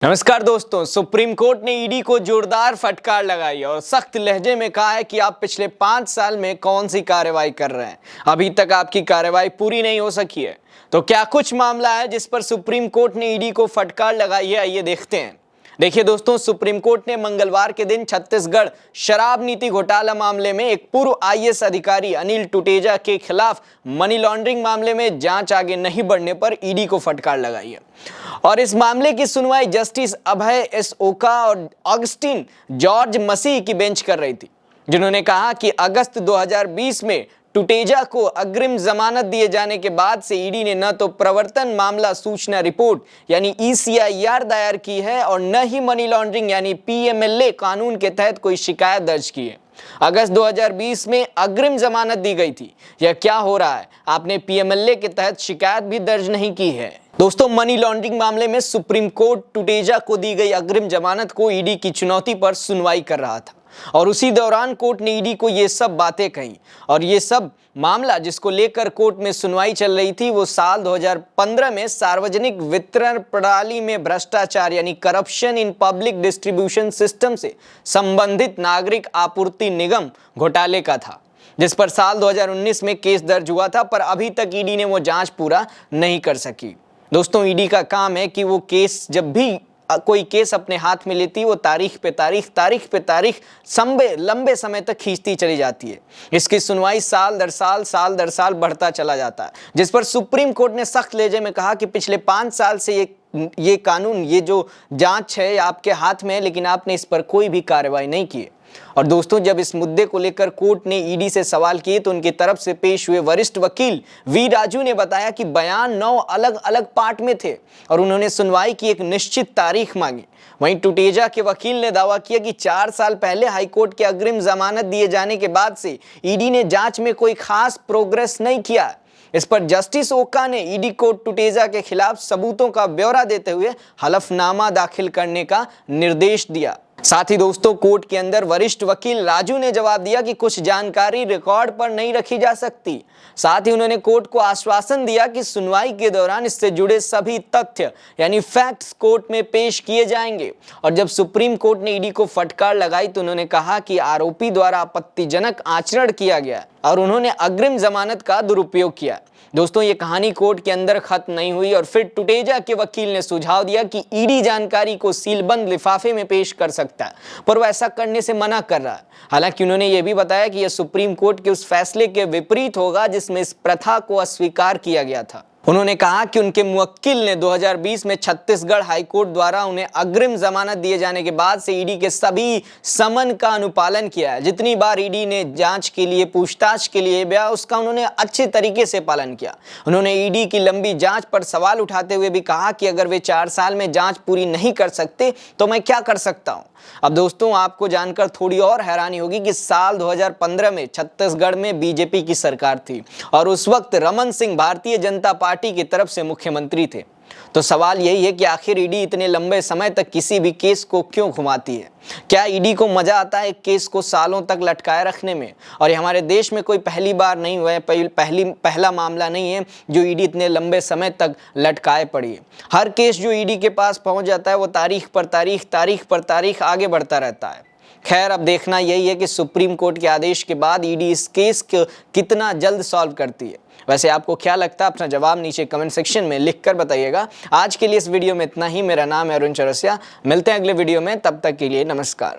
नमस्कार दोस्तों, supreme court ने ईडी को जोरदार फटकार लगाई और सख्त लहजे में कहा है कि आप पिछले 5 साल में कौन सी कार्रवाई कर रहे हैं। अभी तक आपकी कार्रवाई पूरी नहीं हो सकी है। तो क्या कुछ मामला है जिस पर सुप्रीम कोर्ट ने ईडी को फटकार लगाई है, आइए देखते हैं। देखिए दोस्तों, सुप्रीम कोर्ट ने मंगलवार के दिन छत्तीसगढ़ शराब नीति घोटाला मामले में एक पूर्व आईएएस अधिकारी अनिल टुटेजा के खिलाफ मनी लॉन्ड्रिंग मामले में जांच आगे नहीं बढ़ने पर ईडी को फटकार लगाई है। और इस मामले की सुनवाई जस्टिस अभय एस ओका और ऑगस्टिन जॉर्ज मसीह की बेंच कर रही थी, जिन्होंने कहा कि अगस्त 2020 में टुटेजा को अग्रिम जमानत दिए जाने के बाद से ईडी ने न तो प्रवर्तन मामला सूचना रिपोर्ट यानी ईसीआईआर दायर की है और न ही मनी लॉन्ड्रिंग यानी पीएमएलए कानून के तहत कोई शिकायत दर्ज की है। अगस्त 2020 में अग्रिम जमानत दी गई थी। यह क्या हो रहा है? आपने पीएमएलए के तहत शिकायत भी दर्ज नहीं की है। दोस्तों, मनी लॉन्ड्रिंग मामले में सुप्रीम कोर्ट टुटेजा को दी गई अग्रिम जमानत को ईडी की चुनौती पर सुनवाई कर रहा था और उसी दौरान कोर्ट ने ईडी को ये सब बातें कही। और ये सब मामला जिसको लेकर कोर्ट में सुनवाई चल रही थी वो साल 2015 में सार्वजनिक वितरण प्रणाली में भ्रष्टाचार यानी corruption in public distribution system से संबंधित नागरिक आपूर्ति निगम घोटाले का था, जिस पर साल 2019 में केस दर्ज हुआ था, पर अभी तक ईडी ने वो जांच पूरा नहीं कर सकी। दोस्तों, ईडी का काम है कि वो केस जब भी कोई केस अपने हाथ में लेती है वो तारीख पे तारीख लंबे समय तक खींचती चली जाती है। इसकी सुनवाई साल दर साल बढ़ता चला जाता है, जिस पर सुप्रीम कोर्ट ने सख्त लहजे में कहा कि पिछले 5 साल से ये कानून, ये जो जांच है आपके हाथ में है, लेकिन आपने इस पर कोई भी कार्रवाई नहीं की है। और दोस्तों, जब इस मुद्दे को लेकर कोर्ट ने ईडी से सवाल किए तो उनकी तरफ से पेश हुए वरिष्ठ वकील वी राजू ने बताया कि बयान 9 अलग अलग पार्ट में थे और उन्होंने सुनवाई की एक निश्चित तारीख मांगी। वहीं टुटेजा के वकील ने दावा किया कि 4 साल पहले हाईकोर्ट के अग्रिम जमानत दिए जाने के बाद से ईडी ने जांच में कोई खास प्रोग्रेस नहीं किया। इस पर जस्टिस ओका ने ईडी को टुटेजा के खिलाफ सबूतों का ब्यौरा देते हुए हलफनामा दाखिल करने का निर्देश दिया। साथ ही दोस्तों, कोर्ट के अंदर वरिष्ठ वकील राजू ने जवाब दिया कि कुछ जानकारी रिकॉर्ड पर नहीं रखी जा सकती। साथ ही उन्होंने कोर्ट को आश्वासन दिया कि सुनवाई के दौरान इससे जुड़े सभी तथ्य यानी फैक्ट्स कोर्ट में पेश किए जाएंगे। और जब सुप्रीम कोर्ट ने ईडी को फटकार लगाई तो उन्होंने कहा कि आरोपी द्वारा आपत्तिजनक आचरण किया गया और उन्होंने अग्रिम जमानत का दुरुपयोग किया। दोस्तों, ये कहानी कोर्ट के अंदर खत्म नहीं हुई और फिर टुटेजा के वकील ने सुझाव दिया कि ईडी जानकारी को सीलबंद लिफाफे में पेश कर सकता है, पर वो ऐसा करने से मना कर रहा है। हालांकि उन्होंने ये भी बताया कि यह सुप्रीम कोर्ट के उस फैसले के विपरीत होगा जिसमें इस प्रथा को अस्वीकार किया गया था। उन्होंने कहा कि उनके मुवक्किल ने 2020 में छत्तीसगढ़ हाईकोर्ट द्वारा उन्हें अग्रिम जमानत दिए जाने के बाद से ईडी के सभी समन का अनुपालन किया है। जितनी बार ईडी ने जांच के लिए, पूछताछ के लिए गया, उसका उन्होंने अच्छे तरीके से पालन किया। उन्होंने ईडी की लंबी जांच पर सवाल उठाते हुए भी कहा कि अगर वे 4 साल में जांच पूरी नहीं कर सकते तो मैं क्या कर सकता हूं। अब दोस्तों, आपको जानकर थोड़ी और हैरानी होगी कि साल 2015 में छत्तीसगढ़ में बीजेपी की सरकार थी और उस वक्त रमन सिंह भारतीय जनता पार्टी की तरफ से मुख्यमंत्री थे। तो सवाल यही है कि आखिर ईडी इतने लंबे समय तक किसी भी केस को क्यों घुमाती है? क्या ईडी को मजा आता है केस को सालों तक लटकाए रखने में? और ये हमारे देश में कोई पहली बार नहीं हुआ है, पहला मामला नहीं है जो ईडी इतने लंबे समय तक लटकाए पड़ी है। हर केस जो ईडी के पास पहुंच जाता है वो तारीख पर तारीख आगे बढ़ता रहता है। खैर, अब देखना यही है कि सुप्रीम कोर्ट के आदेश के बाद ईडी इस केस को कितना जल्द सॉल्व करती है। वैसे आपको क्या लगता है? अपना जवाब नीचे कमेंट सेक्शन में लिखकर बताइएगा। आज के लिए इस वीडियो में इतना ही। मेरा नाम है अरुण चौरसिया। मिलते हैं अगले वीडियो में, तब तक के लिए नमस्कार।